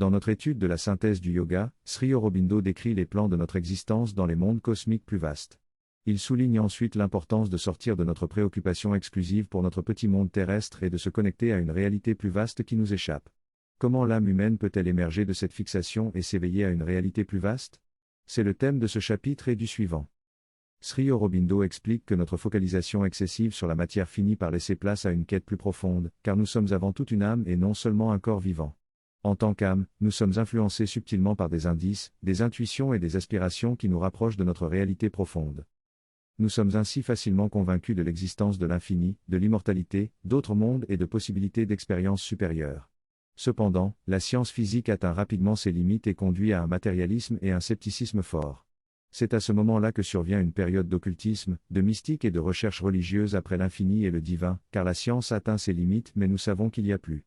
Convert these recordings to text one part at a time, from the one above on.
Dans notre étude de la synthèse du yoga, Sri Aurobindo décrit les plans de notre existence dans les mondes cosmiques plus vastes. Il souligne ensuite l'importance de sortir de notre préoccupation exclusive pour notre petit monde terrestre et de se connecter à une réalité plus vaste qui nous échappe. Comment l'âme humaine peut-elle émerger de cette fixation et s'éveiller à une réalité plus vaste? C'est le thème de ce chapitre et du suivant. Sri Aurobindo explique que notre focalisation excessive sur la matière finit par laisser place à une quête plus profonde, car nous sommes avant tout une âme et non seulement un corps vivant. En tant qu'âme, nous sommes influencés subtilement par des indices, des intuitions et des aspirations qui nous rapprochent de notre réalité profonde. Nous sommes ainsi facilement convaincus de l'existence de l'infini, de l'immortalité, d'autres mondes et de possibilités d'expériences supérieures. Cependant, la science physique atteint rapidement ses limites et conduit à un matérialisme et un scepticisme fort. C'est à ce moment-là que survient une période d'occultisme, de mystique et de recherche religieuse après l'infini et le divin, car la science atteint ses limites mais nous savons qu'il y a plus.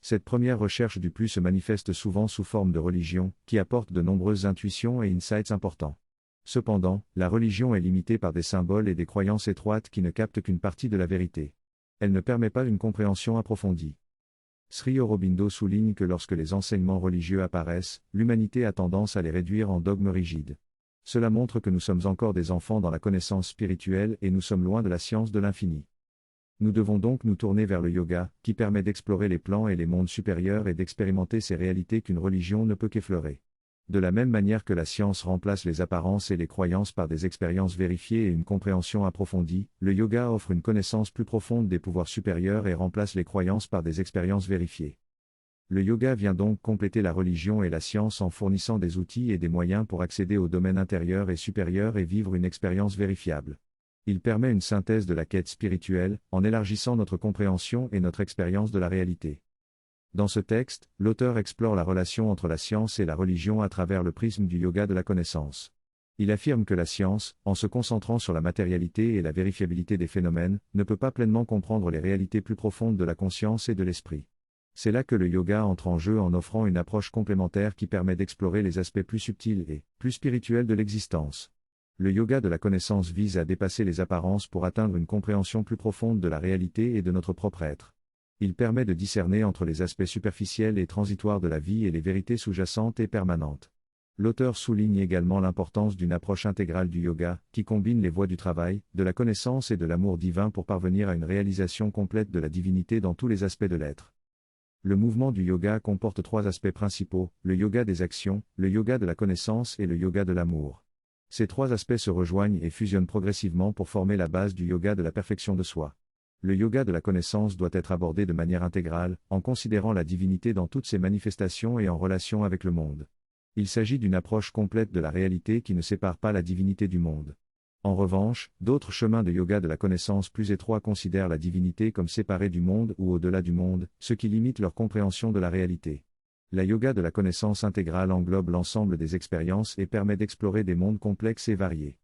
Cette première recherche du plus se manifeste souvent sous forme de religion, qui apporte de nombreuses intuitions et insights importants. Cependant, la religion est limitée par des symboles et des croyances étroites qui ne captent qu'une partie de la vérité. Elle ne permet pas une compréhension approfondie. Sri Aurobindo souligne que lorsque les enseignements religieux apparaissent, l'humanité a tendance à les réduire en dogmes rigides. Cela montre que nous sommes encore des enfants dans la connaissance spirituelle et nous sommes loin de la science de l'infini. Nous devons donc nous tourner vers le yoga, qui permet d'explorer les plans et les mondes supérieurs et d'expérimenter ces réalités qu'une religion ne peut qu'effleurer. De la même manière que la science remplace les apparences et les croyances par des expériences vérifiées et une compréhension approfondie, le yoga offre une connaissance plus profonde des pouvoirs supérieurs et remplace les croyances par des expériences vérifiées. Le yoga vient donc compléter la religion et la science en fournissant des outils et des moyens pour accéder au domaine intérieur et supérieur et vivre une expérience vérifiable. Il permet une synthèse de la quête spirituelle, en élargissant notre compréhension et notre expérience de la réalité. Dans ce texte, l'auteur explore la relation entre la science et la religion à travers le prisme du yoga de la connaissance. Il affirme que la science, en se concentrant sur la matérialité et la vérifiabilité des phénomènes, ne peut pas pleinement comprendre les réalités plus profondes de la conscience et de l'esprit. C'est là que le yoga entre en jeu en offrant une approche complémentaire qui permet d'explorer les aspects plus subtils et plus spirituels de l'existence. Le yoga de la connaissance vise à dépasser les apparences pour atteindre une compréhension plus profonde de la réalité et de notre propre être. Il permet de discerner entre les aspects superficiels et transitoires de la vie et les vérités sous-jacentes et permanentes. L'auteur souligne également l'importance d'une approche intégrale du yoga, qui combine les voies du travail, de la connaissance et de l'amour divin pour parvenir à une réalisation complète de la divinité dans tous les aspects de l'être. Le mouvement du yoga comporte trois aspects principaux, le yoga des actions, le yoga de la connaissance et le yoga de l'amour. Ces trois aspects se rejoignent et fusionnent progressivement pour former la base du yoga de la perfection de soi. Le yoga de la connaissance doit être abordé de manière intégrale, en considérant la divinité dans toutes ses manifestations et en relation avec le monde. Il s'agit d'une approche complète de la réalité qui ne sépare pas la divinité du monde. En revanche, d'autres chemins de yoga de la connaissance plus étroits considèrent la divinité comme séparée du monde ou au-delà du monde, ce qui limite leur compréhension de la réalité. La yoga de la connaissance intégrale englobe l'ensemble des expériences et permet d'explorer des mondes complexes et variés.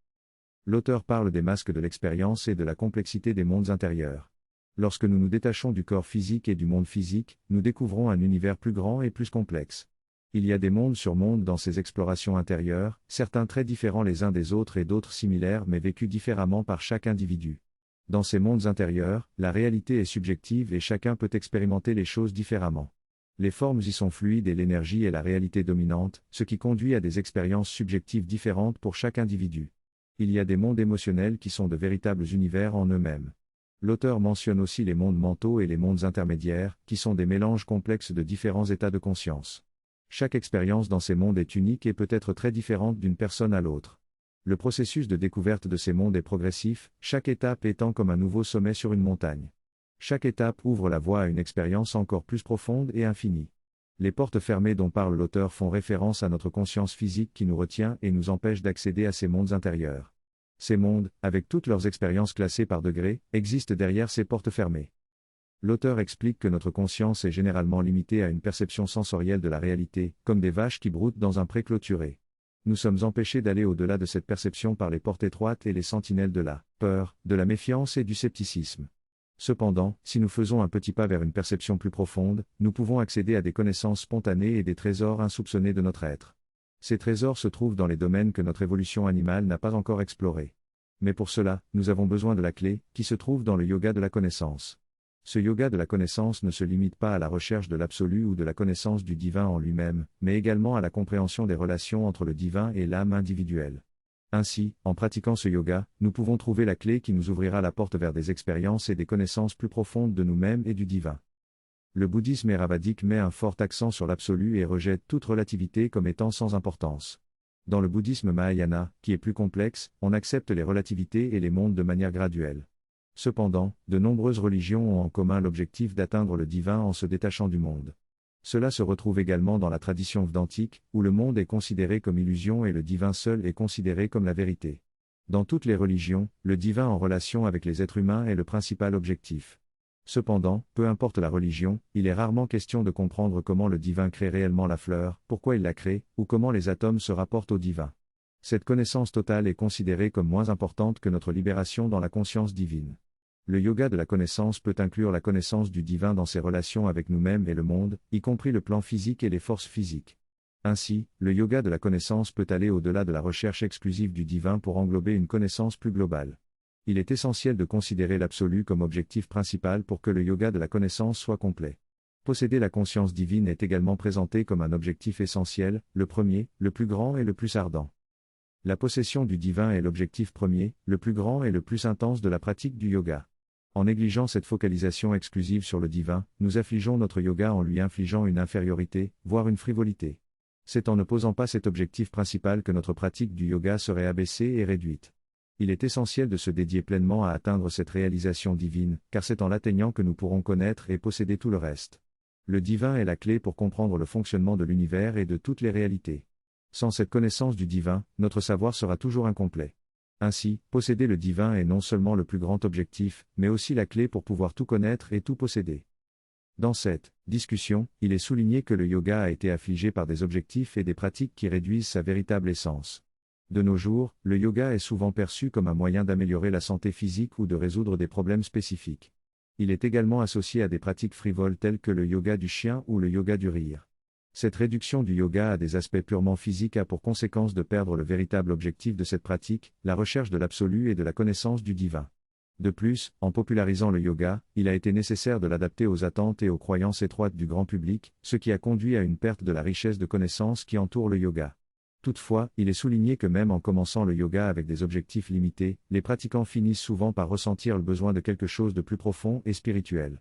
L'auteur parle des masques de l'expérience et de la complexité des mondes intérieurs. Lorsque nous nous détachons du corps physique et du monde physique, nous découvrons un univers plus grand et plus complexe. Il y a des mondes sur mondes dans ces explorations intérieures, certains très différents les uns des autres et d'autres similaires mais vécus différemment par chaque individu. Dans ces mondes intérieurs, la réalité est subjective et chacun peut expérimenter les choses différemment. Les formes y sont fluides et l'énergie est la réalité dominante, ce qui conduit à des expériences subjectives différentes pour chaque individu. Il y a des mondes émotionnels qui sont de véritables univers en eux-mêmes. L'auteur mentionne aussi les mondes mentaux et les mondes intermédiaires, qui sont des mélanges complexes de différents états de conscience. Chaque expérience dans ces mondes est unique et peut être très différente d'une personne à l'autre. Le processus de découverte de ces mondes est progressif, chaque étape étant comme un nouveau sommet sur une montagne. Chaque étape ouvre la voie à une expérience encore plus profonde et infinie. Les portes fermées dont parle l'auteur font référence à notre conscience physique qui nous retient et nous empêche d'accéder à ces mondes intérieurs. Ces mondes, avec toutes leurs expériences classées par degrés, existent derrière ces portes fermées. L'auteur explique que notre conscience est généralement limitée à une perception sensorielle de la réalité, comme des vaches qui broutent dans un pré clôturé. Nous sommes empêchés d'aller au-delà de cette perception par les portes étroites et les sentinelles de la peur, de la méfiance et du scepticisme. Cependant, si nous faisons un petit pas vers une perception plus profonde, nous pouvons accéder à des connaissances spontanées et des trésors insoupçonnés de notre être. Ces trésors se trouvent dans les domaines que notre évolution animale n'a pas encore explorés. Mais pour cela, nous avons besoin de la clé, qui se trouve dans le yoga de la connaissance. Ce yoga de la connaissance ne se limite pas à la recherche de l'absolu ou de la connaissance du divin en lui-même, mais également à la compréhension des relations entre le divin et l'âme individuelle. Ainsi, en pratiquant ce yoga, nous pouvons trouver la clé qui nous ouvrira la porte vers des expériences et des connaissances plus profondes de nous-mêmes et du divin. Le bouddhisme éravadique met un fort accent sur l'absolu et rejette toute relativité comme étant sans importance. Dans le bouddhisme Mahayana, qui est plus complexe, on accepte les relativités et les mondes de manière graduelle. Cependant, de nombreuses religions ont en commun l'objectif d'atteindre le divin en se détachant du monde. Cela se retrouve également dans la tradition védantique, où le monde est considéré comme illusion et le divin seul est considéré comme la vérité. Dans toutes les religions, le divin en relation avec les êtres humains est le principal objectif. Cependant, peu importe la religion, il est rarement question de comprendre comment le divin crée réellement la fleur, pourquoi il la crée, ou comment les atomes se rapportent au divin. Cette connaissance totale est considérée comme moins importante que notre libération dans la conscience divine. Le yoga de la connaissance peut inclure la connaissance du divin dans ses relations avec nous-mêmes et le monde, y compris le plan physique et les forces physiques. Ainsi, le yoga de la connaissance peut aller au-delà de la recherche exclusive du divin pour englober une connaissance plus globale. Il est essentiel de considérer l'absolu comme objectif principal pour que le yoga de la connaissance soit complet. Posséder la conscience divine est également présenté comme un objectif essentiel, le premier, le plus grand et le plus ardent. La possession du divin est l'objectif premier, le plus grand et le plus intense de la pratique du yoga. En négligeant cette focalisation exclusive sur le divin, nous affligeons notre yoga en lui infligeant une infériorité, voire une frivolité. C'est en ne posant pas cet objectif principal que notre pratique du yoga serait abaissée et réduite. Il est essentiel de se dédier pleinement à atteindre cette réalisation divine, car c'est en l'atteignant que nous pourrons connaître et posséder tout le reste. Le divin est la clé pour comprendre le fonctionnement de l'univers et de toutes les réalités. Sans cette connaissance du divin, notre savoir sera toujours incomplet. Ainsi, posséder le divin est non seulement le plus grand objectif, mais aussi la clé pour pouvoir tout connaître et tout posséder. Dans cette discussion, il est souligné que le yoga a été affligé par des objectifs et des pratiques qui réduisent sa véritable essence. De nos jours, le yoga est souvent perçu comme un moyen d'améliorer la santé physique ou de résoudre des problèmes spécifiques. Il est également associé à des pratiques frivoles telles que le yoga du chien ou le yoga du rire. Cette réduction du yoga à des aspects purement physiques a pour conséquence de perdre le véritable objectif de cette pratique, la recherche de l'absolu et de la connaissance du divin. De plus, en popularisant le yoga, il a été nécessaire de l'adapter aux attentes et aux croyances étroites du grand public, ce qui a conduit à une perte de la richesse de connaissances qui entoure le yoga. Toutefois, il est souligné que même en commençant le yoga avec des objectifs limités, les pratiquants finissent souvent par ressentir le besoin de quelque chose de plus profond et spirituel.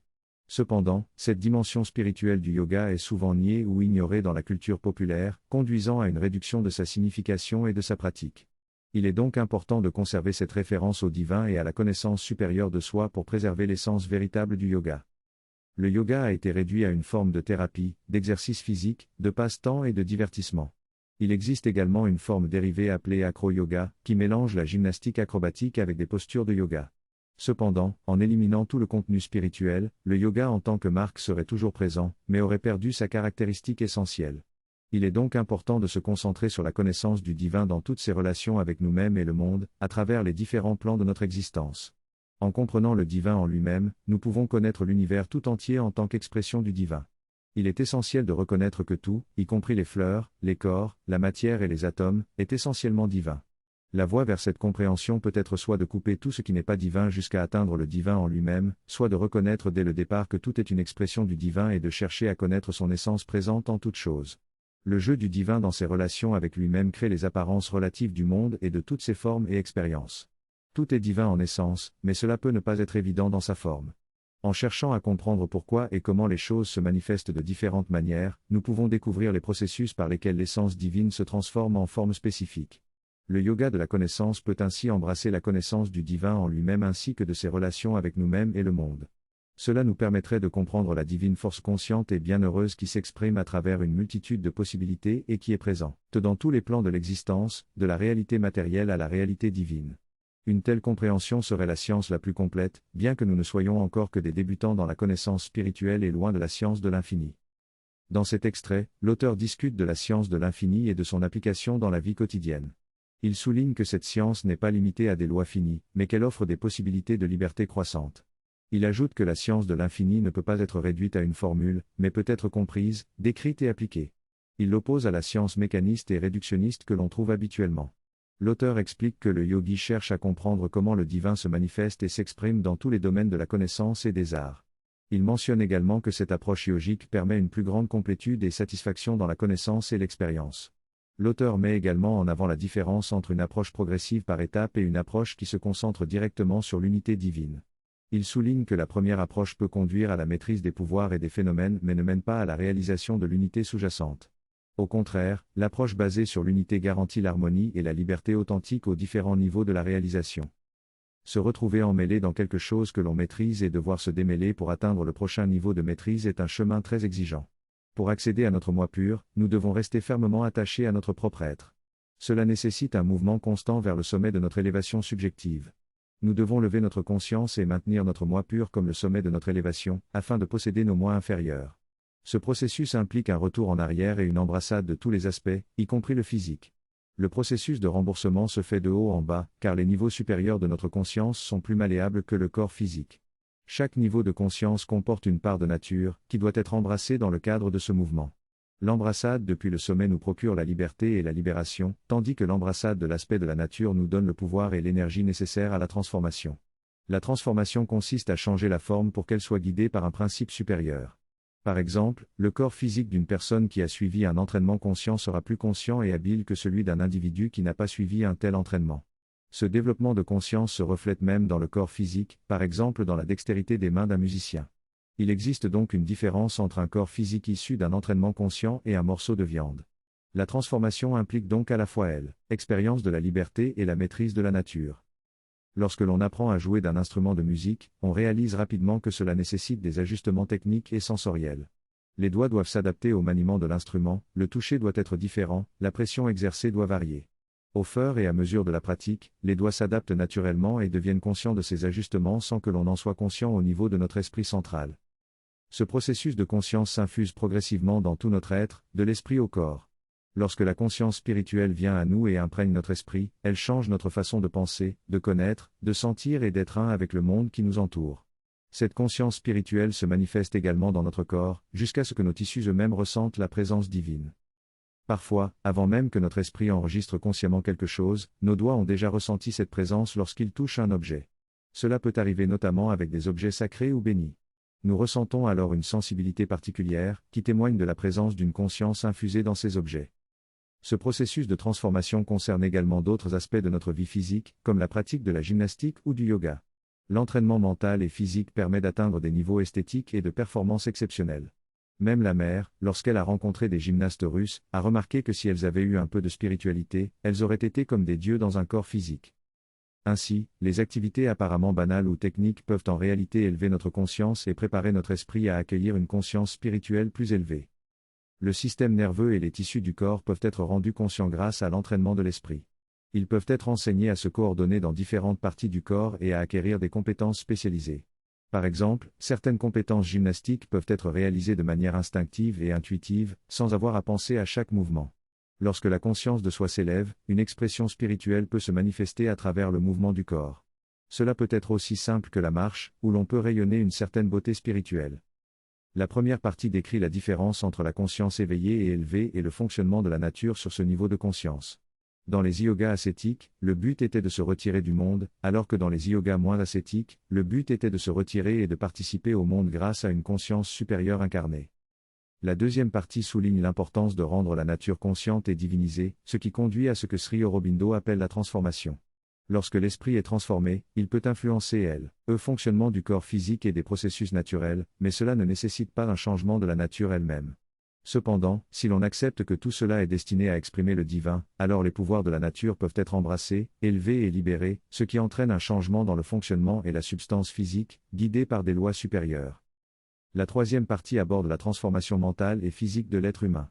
Cependant, cette dimension spirituelle du yoga est souvent niée ou ignorée dans la culture populaire, conduisant à une réduction de sa signification et de sa pratique. Il est donc important de conserver cette référence au divin et à la connaissance supérieure de soi pour préserver l'essence véritable du yoga. Le yoga a été réduit à une forme de thérapie, d'exercice physique, de passe-temps et de divertissement. Il existe également une forme dérivée appelée acro-yoga, qui mélange la gymnastique acrobatique avec des postures de yoga. Cependant, en éliminant tout le contenu spirituel, le yoga en tant que marque serait toujours présent, mais aurait perdu sa caractéristique essentielle. Il est donc important de se concentrer sur la connaissance du divin dans toutes ses relations avec nous-mêmes et le monde, à travers les différents plans de notre existence. En comprenant le divin en lui-même, nous pouvons connaître l'univers tout entier en tant qu'expression du divin. Il est essentiel de reconnaître que tout, y compris les fleurs, les corps, la matière et les atomes, est essentiellement divin. La voie vers cette compréhension peut être soit de couper tout ce qui n'est pas divin jusqu'à atteindre le divin en lui-même, soit de reconnaître dès le départ que tout est une expression du divin et de chercher à connaître son essence présente en toute chose. Le jeu du divin dans ses relations avec lui-même crée les apparences relatives du monde et de toutes ses formes et expériences. Tout est divin en essence, mais cela peut ne pas être évident dans sa forme. En cherchant à comprendre pourquoi et comment les choses se manifestent de différentes manières, nous pouvons découvrir les processus par lesquels l'essence divine se transforme en forme spécifique. Le yoga de la connaissance peut ainsi embrasser la connaissance du divin en lui-même ainsi que de ses relations avec nous-mêmes et le monde. Cela nous permettrait de comprendre la divine force consciente et bienheureuse qui s'exprime à travers une multitude de possibilités et qui est présente dans tous les plans de l'existence, de la réalité matérielle à la réalité divine. Une telle compréhension serait la science la plus complète, bien que nous ne soyons encore que des débutants dans la connaissance spirituelle et loin de la science de l'infini. Dans cet extrait, l'auteur discute de la science de l'infini et de son application dans la vie quotidienne. Il souligne que cette science n'est pas limitée à des lois finies, mais qu'elle offre des possibilités de liberté croissante. Il ajoute que la science de l'infini ne peut pas être réduite à une formule, mais peut être comprise, décrite et appliquée. Il l'oppose à la science mécaniste et réductionniste que l'on trouve habituellement. L'auteur explique que le yogi cherche à comprendre comment le divin se manifeste et s'exprime dans tous les domaines de la connaissance et des arts. Il mentionne également que cette approche yogique permet une plus grande complétude et satisfaction dans la connaissance et l'expérience. L'auteur met également en avant la différence entre une approche progressive par étapes et une approche qui se concentre directement sur l'unité divine. Il souligne que la première approche peut conduire à la maîtrise des pouvoirs et des phénomènes mais ne mène pas à la réalisation de l'unité sous-jacente. Au contraire, l'approche basée sur l'unité garantit l'harmonie et la liberté authentique aux différents niveaux de la réalisation. Se retrouver emmêlé dans quelque chose que l'on maîtrise et devoir se démêler pour atteindre le prochain niveau de maîtrise est un chemin très exigeant. Pour accéder à notre moi pur, nous devons rester fermement attachés à notre propre être. Cela nécessite un mouvement constant vers le sommet de notre élévation subjective. Nous devons lever notre conscience et maintenir notre moi pur comme le sommet de notre élévation, afin de posséder nos moi inférieurs. Ce processus implique un retour en arrière et une embrassade de tous les aspects, y compris le physique. Le processus de remboursement se fait de haut en bas, car les niveaux supérieurs de notre conscience sont plus malléables que le corps physique. Chaque niveau de conscience comporte une part de nature, qui doit être embrassée dans le cadre de ce mouvement. L'embrassade depuis le sommet nous procure la liberté et la libération, tandis que l'embrassade de l'aspect de la nature nous donne le pouvoir et l'énergie nécessaires à la transformation. La transformation consiste à changer la forme pour qu'elle soit guidée par un principe supérieur. Par exemple, le corps physique d'une personne qui a suivi un entraînement conscient sera plus conscient et habile que celui d'un individu qui n'a pas suivi un tel entraînement. Ce développement de conscience se reflète même dans le corps physique, par exemple dans la dextérité des mains d'un musicien. Il existe donc une différence entre un corps physique issu d'un entraînement conscient et un morceau de viande. La transformation implique donc à la fois l'expérience de la liberté et la maîtrise de la nature. Lorsque l'on apprend à jouer d'un instrument de musique, on réalise rapidement que cela nécessite des ajustements techniques et sensoriels. Les doigts doivent s'adapter au maniement de l'instrument, le toucher doit être différent, la pression exercée doit varier. Au fur et à mesure de la pratique, les doigts s'adaptent naturellement et deviennent conscients de ces ajustements sans que l'on en soit conscient au niveau de notre esprit central. Ce processus de conscience s'infuse progressivement dans tout notre être, de l'esprit au corps. Lorsque la conscience spirituelle vient à nous et imprègne notre esprit, elle change notre façon de penser, de connaître, de sentir et d'être un avec le monde qui nous entoure. Cette conscience spirituelle se manifeste également dans notre corps, jusqu'à ce que nos tissus eux-mêmes ressentent la présence divine. Parfois, avant même que notre esprit enregistre consciemment quelque chose, nos doigts ont déjà ressenti cette présence lorsqu'ils touchent un objet. Cela peut arriver notamment avec des objets sacrés ou bénis. Nous ressentons alors une sensibilité particulière, qui témoigne de la présence d'une conscience infusée dans ces objets. Ce processus de transformation concerne également d'autres aspects de notre vie physique, comme la pratique de la gymnastique ou du yoga. L'entraînement mental et physique permet d'atteindre des niveaux esthétiques et de performance exceptionnels. Même la mère, lorsqu'elle a rencontré des gymnastes russes, a remarqué que si elles avaient eu un peu de spiritualité, elles auraient été comme des dieux dans un corps physique. Ainsi, les activités apparemment banales ou techniques peuvent en réalité élever notre conscience et préparer notre esprit à accueillir une conscience spirituelle plus élevée. Le système nerveux et les tissus du corps peuvent être rendus conscients grâce à l'entraînement de l'esprit. Ils peuvent être enseignés à se coordonner dans différentes parties du corps et à acquérir des compétences spécialisées. Par exemple, certaines compétences gymnastiques peuvent être réalisées de manière instinctive et intuitive, sans avoir à penser à chaque mouvement. Lorsque la conscience de soi s'élève, une expression spirituelle peut se manifester à travers le mouvement du corps. Cela peut être aussi simple que la marche, où l'on peut rayonner une certaine beauté spirituelle. La première partie décrit la différence entre la conscience éveillée et élevée et le fonctionnement de la nature sur ce niveau de conscience. Dans les yogas ascétiques, le but était de se retirer du monde, alors que dans les yogas moins ascétiques, le but était de se retirer et de participer au monde grâce à une conscience supérieure incarnée. La deuxième partie souligne l'importance de rendre la nature consciente et divinisée, ce qui conduit à ce que Sri Aurobindo appelle la transformation. Lorsque l'esprit est transformé, il peut influencer le fonctionnement du corps physique et des processus naturels, mais cela ne nécessite pas un changement de la nature elle-même. Cependant, si l'on accepte que tout cela est destiné à exprimer le divin, alors les pouvoirs de la nature peuvent être embrassés, élevés et libérés, ce qui entraîne un changement dans le fonctionnement et la substance physique, guidés par des lois supérieures. La troisième partie aborde la transformation mentale et physique de l'être humain.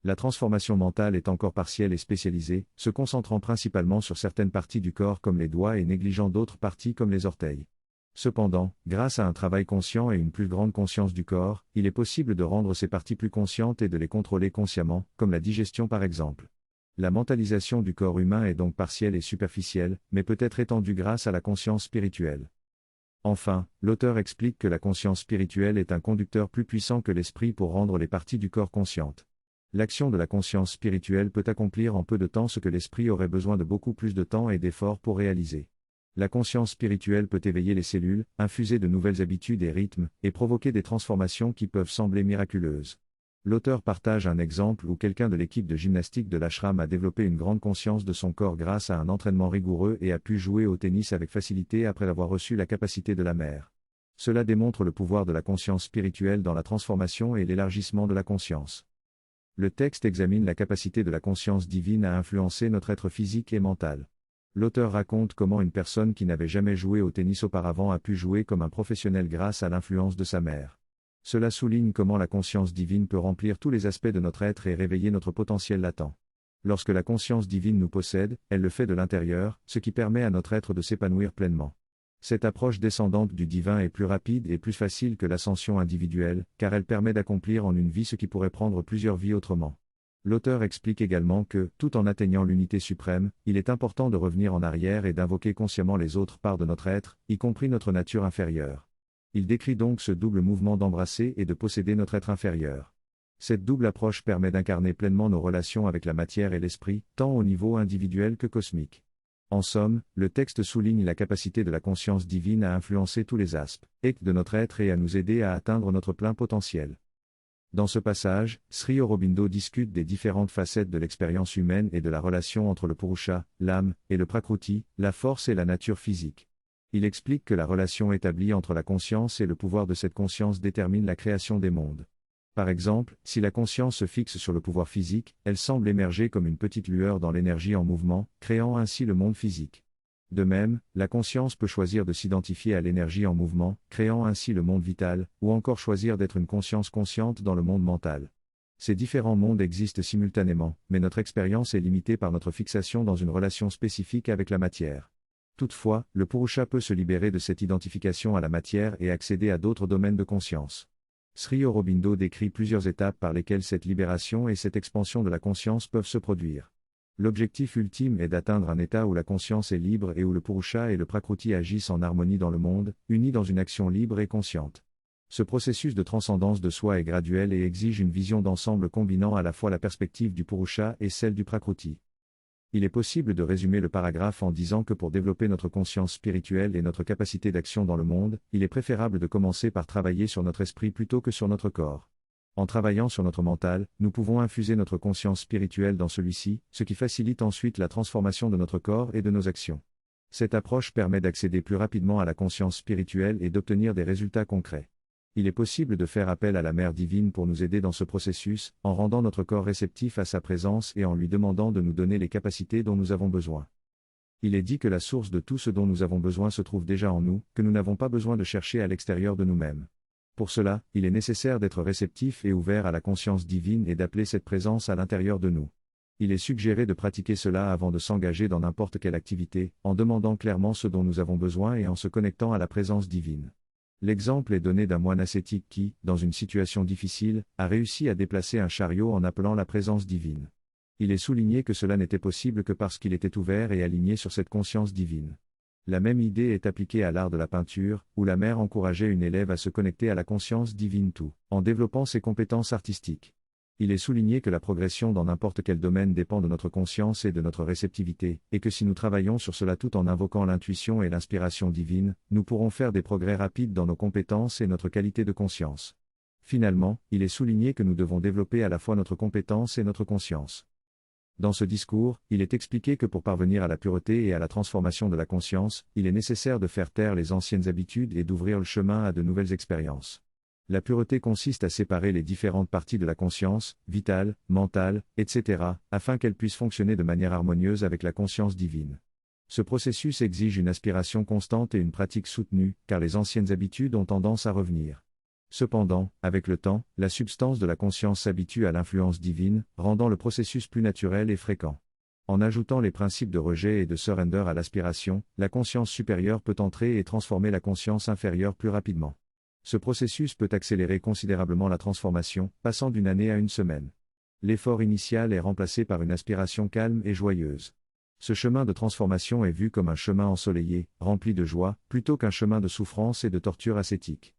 La transformation mentale est encore partielle et spécialisée, se concentrant principalement sur certaines parties du corps comme les doigts et négligeant d'autres parties comme les orteils. Cependant, grâce à un travail conscient et une plus grande conscience du corps, il est possible de rendre ces parties plus conscientes et de les contrôler consciemment, comme la digestion par exemple. La mentalisation du corps humain est donc partielle et superficielle, mais peut être étendue grâce à la conscience spirituelle. Enfin, l'auteur explique que la conscience spirituelle est un conducteur plus puissant que l'esprit pour rendre les parties du corps conscientes. L'action de la conscience spirituelle peut accomplir en peu de temps ce que l'esprit aurait besoin de beaucoup plus de temps et d'efforts pour réaliser. La conscience spirituelle peut éveiller les cellules, infuser de nouvelles habitudes et rythmes, et provoquer des transformations qui peuvent sembler miraculeuses. L'auteur partage un exemple où quelqu'un de l'équipe de gymnastique de l'ashram a développé une grande conscience de son corps grâce à un entraînement rigoureux et a pu jouer au tennis avec facilité après avoir reçu la capacité de la mère. Cela démontre le pouvoir de la conscience spirituelle dans la transformation et l'élargissement de la conscience. Le texte examine la capacité de la conscience divine à influencer notre être physique et mental. L'auteur raconte comment une personne qui n'avait jamais joué au tennis auparavant a pu jouer comme un professionnel grâce à l'influence de sa mère. Cela souligne comment la conscience divine peut remplir tous les aspects de notre être et réveiller notre potentiel latent. Lorsque la conscience divine nous possède, elle le fait de l'intérieur, ce qui permet à notre être de s'épanouir pleinement. Cette approche descendante du divin est plus rapide et plus facile que l'ascension individuelle, car elle permet d'accomplir en une vie ce qui pourrait prendre plusieurs vies autrement. L'auteur explique également que, tout en atteignant l'unité suprême, il est important de revenir en arrière et d'invoquer consciemment les autres parts de notre être, y compris notre nature inférieure. Il décrit donc ce double mouvement d'embrasser et de posséder notre être inférieur. Cette double approche permet d'incarner pleinement nos relations avec la matière et l'esprit, tant au niveau individuel que cosmique. En somme, le texte souligne la capacité de la conscience divine à influencer tous les aspects de notre être et à nous aider à atteindre notre plein potentiel. Dans ce passage, Sri Aurobindo discute des différentes facettes de l'expérience humaine et de la relation entre le Purusha, l'âme, et le Prakruti, la force et la nature physique. Il explique que la relation établie entre la conscience et le pouvoir de cette conscience détermine la création des mondes. Par exemple, si la conscience se fixe sur le pouvoir physique, elle semble émerger comme une petite lueur dans l'énergie en mouvement, créant ainsi le monde physique. De même, la conscience peut choisir de s'identifier à l'énergie en mouvement, créant ainsi le monde vital, ou encore choisir d'être une conscience consciente dans le monde mental. Ces différents mondes existent simultanément, mais notre expérience est limitée par notre fixation dans une relation spécifique avec la matière. Toutefois, le Purusha peut se libérer de cette identification à la matière et accéder à d'autres domaines de conscience. Sri Aurobindo décrit plusieurs étapes par lesquelles cette libération et cette expansion de la conscience peuvent se produire. L'objectif ultime est d'atteindre un état où la conscience est libre et où le Purusha et le Prakruti agissent en harmonie dans le monde, unis dans une action libre et consciente. Ce processus de transcendance de soi est graduel et exige une vision d'ensemble combinant à la fois la perspective du Purusha et celle du Prakruti. Il est possible de résumer le paragraphe en disant que pour développer notre conscience spirituelle et notre capacité d'action dans le monde, il est préférable de commencer par travailler sur notre esprit plutôt que sur notre corps. En travaillant sur notre mental, nous pouvons infuser notre conscience spirituelle dans celui-ci, ce qui facilite ensuite la transformation de notre corps et de nos actions. Cette approche permet d'accéder plus rapidement à la conscience spirituelle et d'obtenir des résultats concrets. Il est possible de faire appel à la Mère divine pour nous aider dans ce processus, en rendant notre corps réceptif à sa présence et en lui demandant de nous donner les capacités dont nous avons besoin. Il est dit que la source de tout ce dont nous avons besoin se trouve déjà en nous, que nous n'avons pas besoin de chercher à l'extérieur de nous-mêmes. Pour cela, il est nécessaire d'être réceptif et ouvert à la conscience divine et d'appeler cette présence à l'intérieur de nous. Il est suggéré de pratiquer cela avant de s'engager dans n'importe quelle activité, en demandant clairement ce dont nous avons besoin et en se connectant à la présence divine. L'exemple est donné d'un moine ascétique qui, dans une situation difficile, a réussi à déplacer un chariot en appelant la présence divine. Il est souligné que cela n'était possible que parce qu'il était ouvert et aligné sur cette conscience divine. La même idée est appliquée à l'art de la peinture, où la mère encourageait une élève à se connecter à la conscience divine tout, en développant ses compétences artistiques. Il est souligné que la progression dans n'importe quel domaine dépend de notre conscience et de notre réceptivité, et que si nous travaillons sur cela tout en invoquant l'intuition et l'inspiration divine, nous pourrons faire des progrès rapides dans nos compétences et notre qualité de conscience. Finalement, il est souligné que nous devons développer à la fois notre compétence et notre conscience. Dans ce discours, il est expliqué que pour parvenir à la pureté et à la transformation de la conscience, il est nécessaire de faire taire les anciennes habitudes et d'ouvrir le chemin à de nouvelles expériences. La pureté consiste à séparer les différentes parties de la conscience, vitale, mentale, etc., afin qu'elles puissent fonctionner de manière harmonieuse avec la conscience divine. Ce processus exige une aspiration constante et une pratique soutenue, car les anciennes habitudes ont tendance à revenir. Cependant, avec le temps, la substance de la conscience s'habitue à l'influence divine, rendant le processus plus naturel et fréquent. En ajoutant les principes de rejet et de surrender à l'aspiration, la conscience supérieure peut entrer et transformer la conscience inférieure plus rapidement. Ce processus peut accélérer considérablement la transformation, passant d'une année à une semaine. L'effort initial est remplacé par une aspiration calme et joyeuse. Ce chemin de transformation est vu comme un chemin ensoleillé, rempli de joie, plutôt qu'un chemin de souffrance et de torture ascétique.